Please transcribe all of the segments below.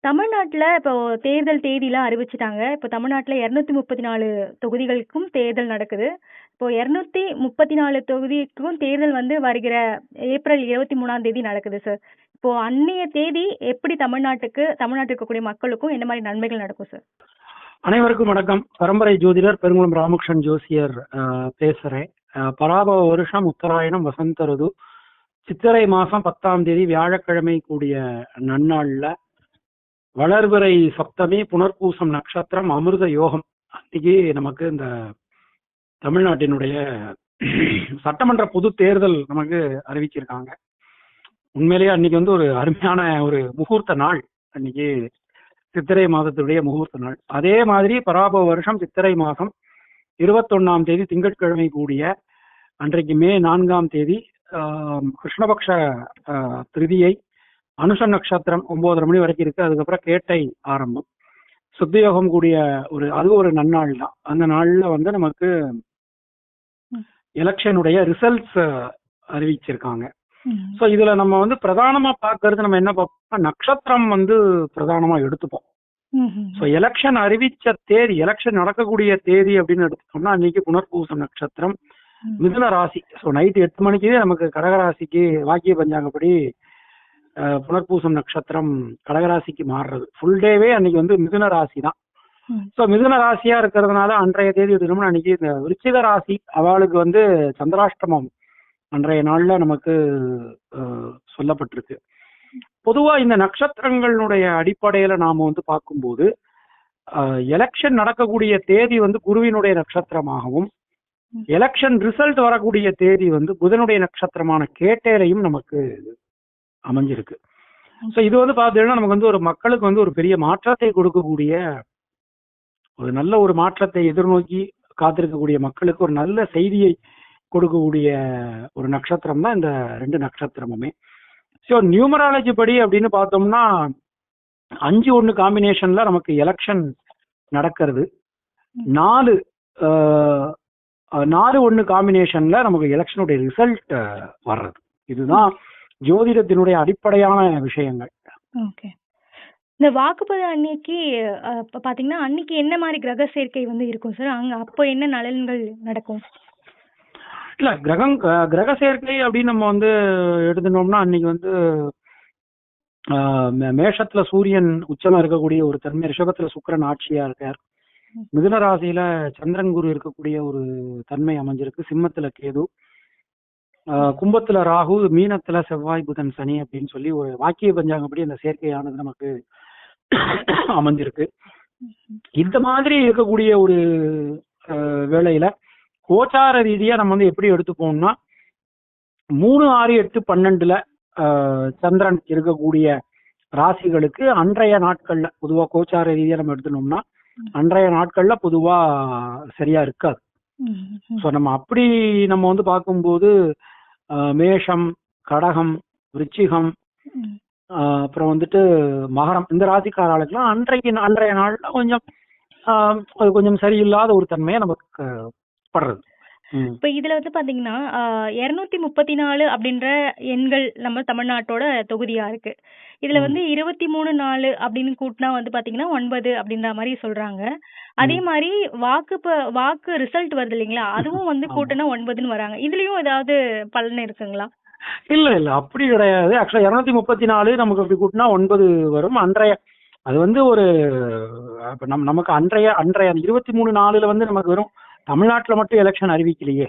தமிழ்நாட்டுல இப்போ தேர்தல் தேதிலாம் அறிவிச்சுட்டாங்க. இப்போ தமிழ்நாட்டுல 234 தொகுதிகளுக்கும் தேர்தல் நடக்குது. இப்போ 234 தொகுதிக்கும் தேர்தல் வந்து வருகிற ஏப்ரல் 23ஆம் தேதி நடக்குது சார். இப்போ அன்னைய தேதி எப்படி தமிழ்நாட்டுல இருக்கக்கூடிய மக்களுக்கும் என்ன மாரி நன்மைகள் நடக்கும் சார்? அனைவருக்கும் வணக்கம். பரம்பரை ஜோதிடர் பெருங்குளம் ராமகிருஷ்ணன் ஜோசியர் பேசுறேன். பராபவ வருஷம் உத்தராயணம் வசந்த ருது சித்திரை மாசம் 10ஆம் தேதி வியாழக்கிழமை கூடிய நன்னாள்ல வளர்பிறை சப்தமி புனர்பூசம் நட்சத்திரம் அமிர்த யோகம் அன்னைக்கு நமக்கு இந்த தமிழ்நாட்டினுடைய சட்டமன்ற பொது தேர்தல் நமக்கு அறிவிச்சிருக்காங்க. உண்மையிலேயே அன்னைக்கு வந்து ஒரு அருமையான ஒரு முகூர்த்த நாள். அன்னைக்கு சித்திரை மாதத்துடைய முகூர்த்த நாள். அதே மாதிரி பராபவ வருஷம் சித்திரை மாதம் 21ஆம் தேதி திங்கட்கிழமை கூடிய அன்றைக்கு மே 4ஆம் தேதி கிருஷ்ணபக்ஷ திருதியை அனுஷ நட்சத்திரம் 9:30 மணி வரைக்கும் இருக்கு. அதுக்கப்புறம் கேட்டை ஆரம்பம் சுத்தியோகம் கூடிய அது ஒரு நன்னாள் தான். அந்த நாள்ல வந்து நமக்கு எலெக்ஷனுடைய ரிசல்ட்ஸ் அறிவிச்சிருக்காங்க. ஸோ இதுல நம்ம வந்து பிரதானமா பார்க்கறது நம்ம என்ன பார்ப்போம், நட்சத்திரம் வந்து பிரதானமா எடுத்துப்போம். ஸோ எலெக்ஷன் அறிவிச்ச தேதி, எலெக்ஷன் நடக்கக்கூடிய தேதி அப்படின்னு எடுத்துட்டோம்னா அன்னைக்கு புனர்பூசம் நட்சத்திரம் மிதுன ராசி. ஸோ நைட்டு 8 மணிக்கு நமக்கு கடகராசிக்கு வாக்கிய பஞ்சாங்கப்படி புனர்பூசம் நட்சத்திரம் கடகராசிக்கு மாறுறது. ஃபுல் டேவே அன்னைக்கு வந்து மிதுன ராசி தான். ஸோ மிதுன ராசியா இருக்கிறதுனால அன்றைய தேதி எடுக்கணும்னா அன்னைக்கு இந்த விருச்சிக ராசி அவளுக்கு வந்து சந்திராஷ்டமம் அன்றைய நாள்ல நமக்கு சொல்லப்பட்டிருக்கு. பொதுவா இந்த நட்சத்திரங்களுடைய அடிப்படையில நாம வந்து பார்க்கும்போது எலெக்ஷன் நடக்கக்கூடிய தேதி வந்து குருவினுடைய நட்சத்திரமாகவும் எலெக்ஷன் ரிசல்ட் வரக்கூடிய தேதி வந்து புதனுடைய நட்சத்திரமான கேட்டேரையும் நமக்கு அமைஞ்சிருக்கு. ஸோ இது வந்து பார்த்தீங்கன்னா நமக்கு வந்து ஒரு மக்களுக்கு வந்து ஒரு பெரிய மாற்றத்தை கொடுக்கக்கூடிய, ஒரு நல்ல ஒரு மாற்றத்தை எதிர்நோக்கி காத்திருக்கக்கூடிய மக்களுக்கு ஒரு நல்ல செய்தியை கொடுக்கக்கூடிய ஒரு நட்சத்திரம் தான் இந்த 2 நட்சத்திரமுமே. ஸோ நியூமராலஜி படி அப்படின்னு பார்த்தோம்னா 5-1 காம்பினேஷன்ல நமக்கு எலெக்ஷன் நடக்கிறது. 4-1 காம்பினேஷன்ல நமக்கு எலெக்ஷனுடைய ரிசல்ட் வர்றது. இதுதான் ஜோதிடத்தினுடைய அடிப்படையான விஷயங்கள். ஓகே. இந்த வாக்குப்பதிவு அன்னைக்கு பாத்தீங்கன்னா அன்னைக்கு என்ன மாதிரி கிரக சேர்க்கை வந்து இருக்கும் சார்? அப்போ என்ன நலன்கள் நடக்கும்? இல்ல கிரக சேர்க்கை அப்படின்னு நம்ம வந்து எடுத்துனோம்னா அன்னைக்கு வந்து மேஷத்துல சூரியன் உச்சமா இருக்கக்கூடிய ஒரு தன்மை, ரிஷபத்துல சுக்கிரன் ஆட்சியா இருக்கார், மிதுன ராசியில சந்திரன் குரு இருக்கக்கூடிய ஒரு தன்மை அமைஞ்சிருக்கு, சிம்மத்துல கேது, கும்பத்துல ராகு, மீனத்துல செவ்வாய் புதன் சனி அப்படின்னு சொல்லி ஒரு வாக்கிய பஞ்சாங்கப்படி அந்த சேர்க்கையானது நமக்கு அமைஞ்சிருக்கு. இந்த மாதிரி இருக்கக்கூடிய ஒரு வேளையில கோச்சார ரீதியா நம்ம வந்து எப்படி எடுத்துப்போம்னா 3, 6, 8, 12ல சந்திரன் இருக்கக்கூடிய ராசிகளுக்கு அன்றைய நாட்கள்ல பொதுவா கோச்சார ரீதியா நம்ம எடுத்துனோம்னா அன்றைய நாட்கள்ல பொதுவா சரியா இருக்காது. ஸோ நம்ம அப்படி நம்ம வந்து பார்க்கும்போது மேஷம், கடகம், விருச்சிகம், அப்புறம் வந்துட்டு மகரம், இந்த ராசிக்காரர்களுக்கெல்லாம் அன்றைய நாள்ல கொஞ்சம் அது கொஞ்சம் சரியில்லாத ஒரு தன்மையை நமக்கு படுறது. இப்ப இதுல வந்து பாத்தீங்கன்னா 234 அப்படின்ற எண்கள் நம்ம தமிழ்நாட்டோட தொகுதியா இருக்கு. இதுல வந்து 23 அப்படின்னு கூட்டினா வந்து பாத்தீங்கன்னா 9 அப்படின்ற மாதிரி சொல்றாங்க. அதே மாதிரி வாக்கு ரிசல்ட் வருது இல்லைங்களா, அதுவும் வந்து கூட்டினா 9ன்னு வராங்க. இதுலயும் ஏதாவது பலன் இருக்குங்களா? இல்ல அப்படி கிடையாது. ஆக்சுவலா 234 நமக்கு அப்படி கூட்டினா 9 வரும். அது வந்து ஒரு நமக்கு அன்றைய 23/4 வந்து நமக்கு வரும். தமிழ்நாட்டுல மட்டும் எலெக்ஷன் அறிவிக்கலையே.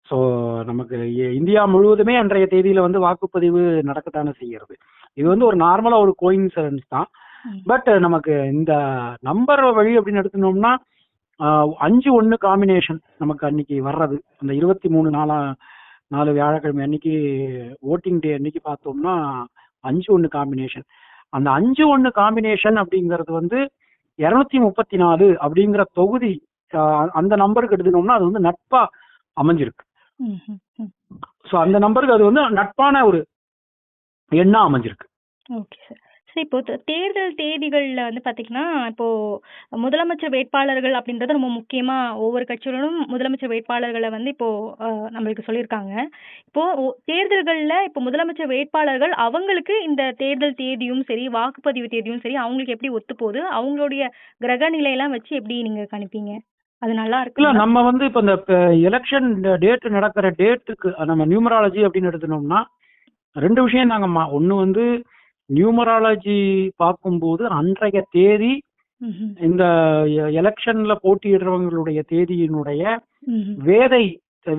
சோ நமக்கு இந்தியா முழுவதுமே அன்றைய தேதியில வந்து வாக்குப்பதிவு நடக்கத்தானே செய்யறது. இது வந்து ஒரு நார்மலா ஒரு கோயின்சிடன்ஸ் தான். பட் நமக்கு இந்த நம்பர் வழி அப்படின்னு எடுத்துனோம்னா 5-1 காம்பினேஷன் நமக்கு அன்னைக்கு வர்றது. அந்த 23/4 வியாழக்கிழமை அன்னைக்கு ஓட்டிங் டே அன்னைக்கு பார்த்தோம்னா 5-1 காம்பினேஷன். அந்த 5-1 காம்பினேஷன் அப்படிங்கிறது வந்து 234 அப்படிங்கிற தொகுதி அந்த நம்பருக்கு எடுத்துனோம்னா அது வந்து நட்பா அமைஞ்சிருக்கு. ஸோ அந்த நம்பருக்கு அது வந்து நட்பான ஒரு எண்ணா அமைஞ்சிருக்கு. Okay sir. சரி, இப்போ தேர்தல் தேதிகள்ல வந்து பாத்தீங்கன்னா, இப்போ முதலமைச்சர் வேட்பாளர்கள் அப்படின்றது ரொம்ப முக்கியமா ஒவ்வொரு கட்சிகளும் முதலமைச்சர் வேட்பாளர்கள வந்து இப்போ நம்மளுக்கு சொல்லியிருக்காங்க. இப்போ தேர்தல்கள்ல இப்போ முதலமைச்சர் வேட்பாளர்கள் அவங்களுக்கு இந்த தேர்தல் தேதியும் சரி, வாக்குப்பதிவு தேதியும் சரி, அவங்களுக்கு எப்படி ஒத்துப்போகுது? அவங்களுடைய கிரக நிலையெல்லாம் வச்சு எப்படி நீங்க கணிப்பீங்க? அது நல்லா இல்ல இருக்குங்களா? நம்ம வந்து இப்ப இந்த எலெக்ஷன் டேட் நடக்கிற டேட்டுக்கு நம்ம நியூமராலஜி அப்படின்னு எடுத்துனோம்னா 2 விஷயம் தாங்கம்மா. ஒண்ணு வந்து நியூமராலஜி பார்க்கும்போது அன்றைய தேதி ம்ஹ்ம். இந்த எலெக்ஷன்ல போட்டியிடுறவங்களுடைய தேதியினுடைய ம்ஹ்ம். வேதை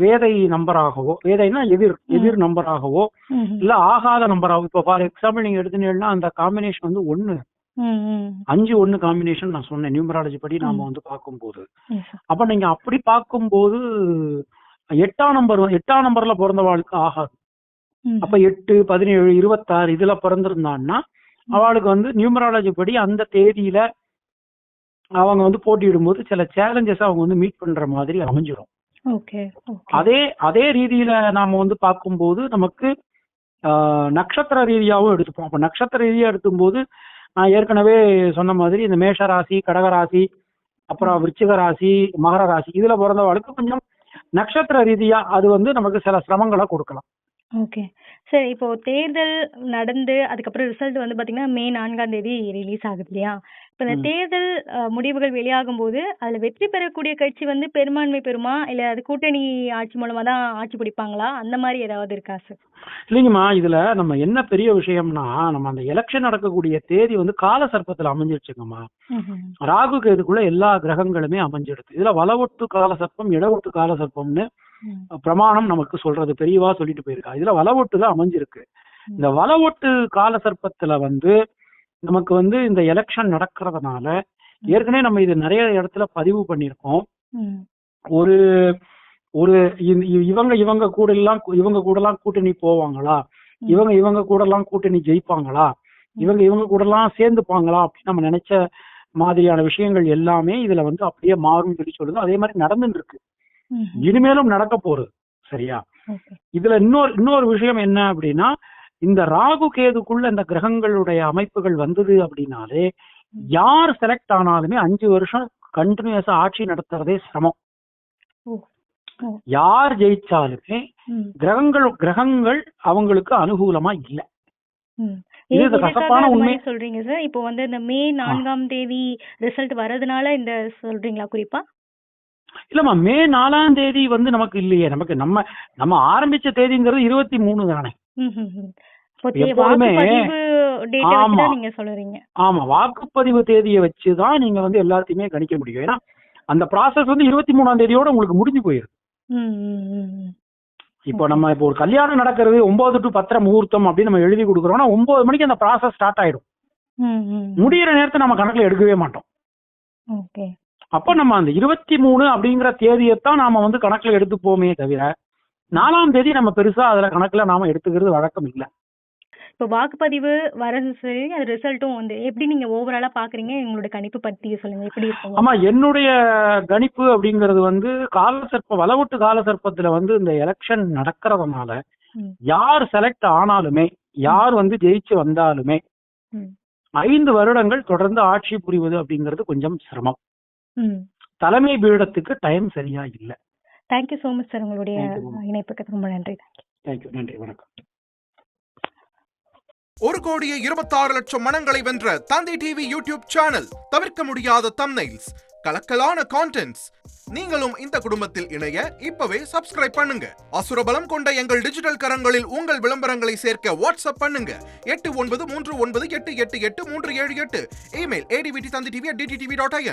வேதை நம்பராகவோ, வேதைனா எதிர் நம்பராகவோ, ம்ஹ்ம். இல்ல ஆகாத நம்பராகவோ. இப்போ ஃபார் எக்ஸாம்பிள் நீங்க எடுத்துனீங்கன்னா அந்த காம்பினேஷன் வந்து 1 ம், ம். 5 1 காம்பினேஷன் நான் சொன்னேன் நியூமராலஜி படி நாம ம். வந்து பார்க்கும்போது. Yes, sir. அப்ப நீங்க அப்படி பார்க்கும்போது 8ஆம் நம்பர்ல பிறந்தவாளுக்கு ஆகாது. ம். அப்ப 8, 17, 26 இதுல பிறந்திருந்தான்னா அவளுக்கு வந்து நியூமராலஜி படி அந்த தேதியில அவங்க வந்து போட்டியிடும்போது சில சேலஞ்சஸ் அவங்க வந்து மீட் பண்ற மாதிரி அமைஞ்சிடும். Okay, okay. அதே ரீதியில நாம வந்து பார்க்கும்போது நமக்கு நட்சத்திர ரீதியாவும் எடுத்துப்போம். அப்ப நட்சத்திர ரீதியா எடுக்கும்போது நான் ஏற்கனவே சொன்ன மாதிரி இந்த மேஷ ராசி, கடக ராசி, அப்புறம் விருச்சிக ராசி, மகர ராசி இதுல பிறந்தவாளுக்கு கொஞ்சம் நட்சத்திர ரீதியா அது வந்து நமக்கு சில சிரமங்களை கொடுக்கலாம். ஓகே. சரி, இப்போ தேர்தல் நடந்து அதுக்கப்புறம் ரிசல்ட் வந்து பாத்தீங்கன்னா, மே 4ஆம் தேதி ரிலீஸ் ஆகுது இல்லையா? இப்ப இந்த தேர்தல் முடிவுகள் வெளியாகும்போது, அதுல வெற்றி பெறக்கூடிய கட்சி வந்து பெரும்பான்மை பெறுமா? இல்ல அது கூட்டணி ஆட்சி மூலமா தான் ஆட்சி பிடிப்பாங்களா? அந்த மாரி ஏதாவது இருக்கா சார்? இல்லைங்கம்மா, இதுல நம்ம என்ன பெரிய விஷயம்னா நம்ம அந்த எலெக்ஷன் நடக்கக்கூடிய தேதி வந்து கால சர்ப்பத்துல அமைஞ்சிருச்சுங்கம்மா. ம்ஹ்ம். ராகு கேதுக்குள்ள எல்லா கிரகங்களுமே அமைஞ்சிடுது. இதுல வலவொட்டு கால சர்ப்பம், இடவொட்டு கால சர்ப்பம்னு பிரமாணம் நமக்கு சொல்றது பெரியவா சொல்லிட்டு போயிருக்கா. இதுல வலவொட்டு தான் அமைஞ்சிருக்கு. இந்த வலவொட்டு கால சர்ப்பத்துல வந்து நமக்கு வந்து இந்த எலெக்ஷன் நடக்கிறதுனால ஏற்கனவே நம்ம இது நிறைய இடத்துல பதிவு பண்ணியிருக்கோம். ஒரு ஒரு இவங்க கூட எல்லாம் கூட்டணி போவாங்களா, இவங்க கூட எல்லாம் கூட்டணி ஜெயிப்பாங்களா, இவங்க கூட எல்லாம் சேர்ந்துப்பாங்களா அப்படின்னு நம்ம நினைச்ச மாதிரியான விஷயங்கள் எல்லாமே இதுல வந்து அப்படியே மாறும் சொல்லி சொல்லுது. அதே மாதிரி நடந்துட்டு இருக்கு, இனிமேலும் நடக்க போறது. சரியா? இதுல இன்னொரு விஷயம் என்ன அப்படின்னா, இந்த ராகு கேதுக்குள்ள இந்த கிரகங்களுடைய அமைப்புகள் வந்தது அப்படின்னாலே யார் செலக்ட் ஆனாலுமே 5 வருஷம் கண்டினியூஸா ஆட்சி நடத்துறதே சிரமம். யார் ஜெயிச்சாலுமே கிரகங்கள் அவங்களுக்கு அனுகூலமா இல்ல. இது கசப்பான உண்மை சொல்றீங்க சார். இப்போ வந்து இந்த மே 4ஆம் தேதி ரிசல்ட் வரதுனால இந்த சொல்றீங்களா குறிப்பா? இல்லம்மா, மே 4ஆம் தேதி வந்து நமக்கு இல்லையே. நமக்கு நம்ம ஆரம்பிச்ச தேதிங்கிறது 23 தானே. எப்போதுமே நீங்க சொல்றீங்க. ஆமா, வாக்குப்பதிவு தேதியை வச்சுதான் நீங்க வந்து எல்லாத்தையுமே கணிக்க முடியும். ஏன்னா அந்த ப்ராசஸ் வந்து 23ஆம் தேதியோட உங்களுக்கு முடிஞ்சு போயிருக்கு. இப்போ நம்ம இப்போ ஒரு கல்யாணம் நடக்கிறது 9 to 10 முகூர்த்தம் அப்படின்னு நம்ம எழுதி கொடுக்குறோம்னா 9 மணிக்கு அந்த ப்ராசஸ் ஸ்டார்ட் ஆயிடும். முடிகிற நேரத்தை நம்ம கணக்குல எடுக்கவே மாட்டோம். அப்ப நம்ம அந்த 23 அப்படிங்கிற தேதியைத்தான் நாம வந்து கணக்குல எடுத்துப்போமே தவிர 4ஆம் தேதி நம்ம பெருசா அதுல கணக்குல நாம எடுத்துக்கிறது வழக்கம் இல்லை. இப்போ வாக்குப்பதிவு வரது சரி, அது ரிசல்ட்டும் வந்து எப்படி நீங்க ஓவராலா பாக்குறீங்க? எங்களோட கணிப்பு பத்தி சொல்லுங்க, எப்படி இருக்கும்? ஆமா, என்னுடைய கணிப்பு அப்படிங்கிறது வந்து வலவொட்டு கால சர்ப்பத்துல வந்து இந்த எலெக்ஷன் நடக்கிறதுனால யார் செலக்ட் ஆனாலுமே, யார் வந்து ஜெயிச்சு வந்தாலுமே 5 வருடங்கள் தொடர்ந்து ஆட்சி புரிவது அப்படிங்கிறது கொஞ்சம் சிரமம். தலைமை பீடத்துக்கு டைம் சரியா இல்ல. தேங்க்யூ சோ மச் சார், உங்களுடைய இணைப்புக்கு ரொம்ப நன்றி. தேங்க்யூ, நன்றி, வணக்கம். 1,26,00,000 மனங்களை வென்ற தந்தை டிவி யூடியூப் சேனல். தவிர்க்க முடியாத தம்ப்நெயில்ஸ், கலக்கலான கான்டென்ட்ஸ். நீங்களும் இந்த குடும்பத்தில் இணைய இப்பவே சப்ஸ்கிரைப் பண்ணுங்க. அசுரபலம் கொண்ட எங்கள் டிஜிட்டல் கரங்களில் உங்கள் விளம்பரங்களை சேர்க்க வாட்ஸ்அப் பண்ணுங்க. 8939888378. Email advttv@dttv.in.